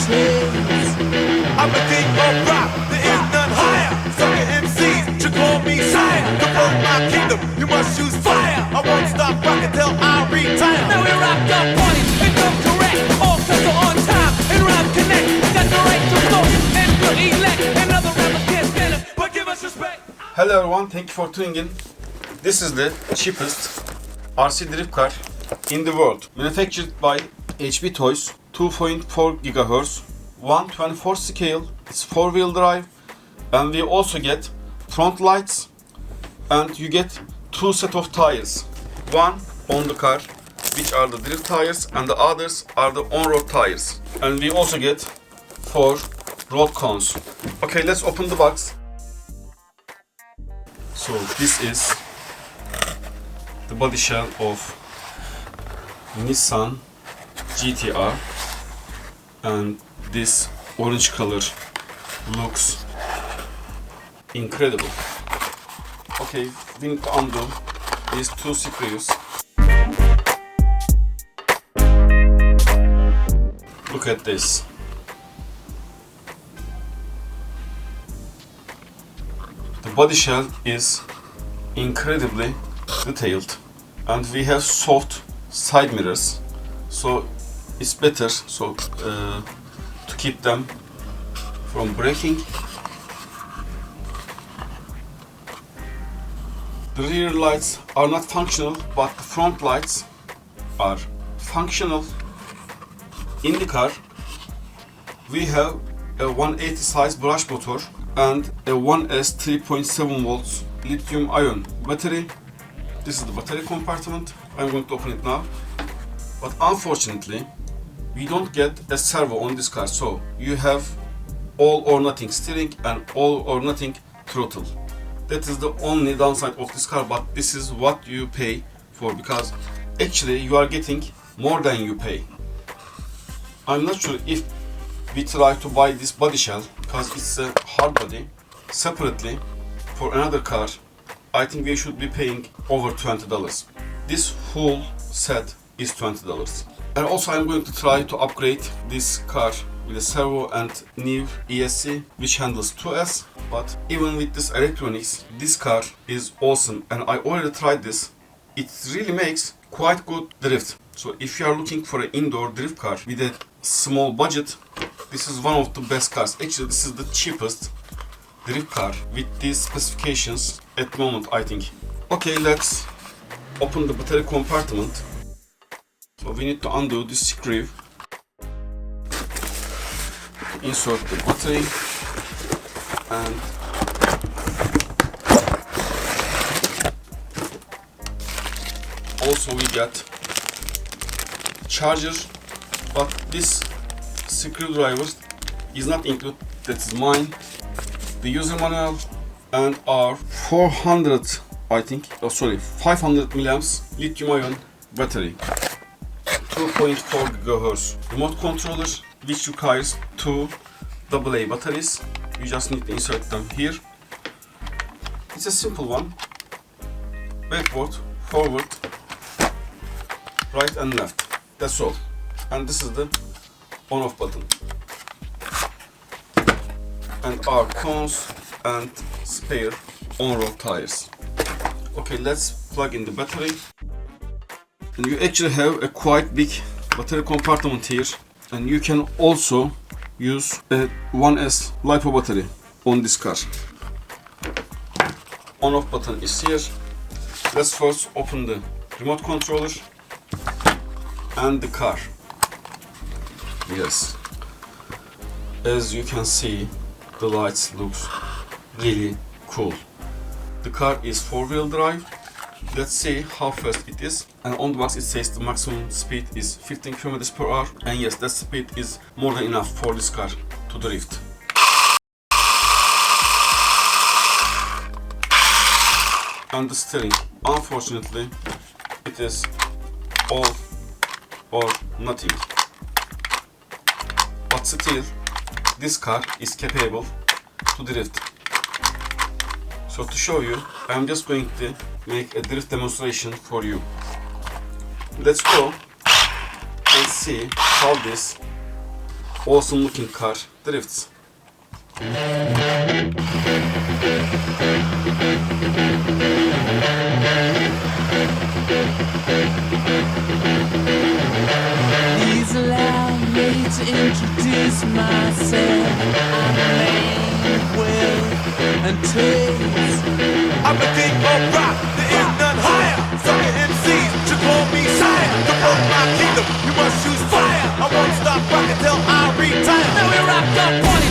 tears. I'm the king of rap, there is none higher. Sucker MCs should call me sire. To run my kingdom, you must use fire. I won't stop rocking till I retire. Now we rocked up parties and come correct. All sets are on time and rap connect. Got the right to vote and to elect. And other rappers can't stand it, but give us respect. Hello everyone, thank you for tuning in. This is the cheapest RC drift car in the world. Manufactured by HB Toys, 2.4 GHz, 1/24 scale, it's 4-wheel drive, and we also get front lights, and you get 2 set of tires. One on the car, which are the drift tires, and the others are the on-road tires. And we also get 4 road cones. Okay, let's open the box. So this is the body shell of Nissan GTR, and this orange color looks incredible. Okay, we need to undo these 2 screws. Look at this. The body shell is incredibly detailed, and we have soft side mirrors, so it's better to keep them from breaking. The rear lights are not functional, but the front lights are functional. In the car we have a 180 size brush motor and a 1S 3.7 volts lithium ion battery. This is the battery compartment. I'm going to open it now. But unfortunately, we don't get a servo on this car, so you have all or nothing steering and all or nothing throttle. That is the only downside of this car, but this is what you pay for, because actually you are getting more than you pay. I'm not sure if we try to buy this body shell, because it's a hard body, separately for another car. I think we should be paying over $20. This whole set is $20. And also I'm going to try to upgrade this car with a servo and new ESC, which handles 2S. But even with this electronics, this car is awesome, and I already tried this. It really makes quite good drift. So if you are looking for an indoor drift car with a small budget, this is one of the best cars. Actually, this is the cheapest drift car with these specifications at the moment, I think. Okay, let's open the battery compartment. So we need to undo this screw, insert the battery, and also we get charger, but this screwdriver is not included. That's mine. The user manual and our 500 milliamps lithium ion battery, 2.4 GHz remote controller, which requires 2 AA batteries. You just need to insert them here. It's a simple one. Backward, forward, right and left. That's all. And this is the on-off button. And our cones and spare on-road tires. Okay, let's plug in the battery. And you actually have a quite big battery compartment here. And you can also use a 1S LiPo battery on this car. On-off button is here. Let's first open the remote controller and the car. Yes, as you can see, the lights looks really cool. The car is 4-wheel drive. Let's see how fast it is. And on the box it says the maximum speed is 15 km/h. And yes, that speed is more than enough for this car to drift. And the steering, unfortunately, it is all or nothing. But still, this car is capable to drift. So to show you, I'm just going to make a drift demonstration for you. Let's go and see how this awesome looking car drifts. Please allow me to introduce myself. I'm a man with and taste. I'm the king of rock, there is none higher. Sucker MCs should call me sire. To promote my kingdom, you must choose fire. I won't stop rocking till I retire. Now we rock the party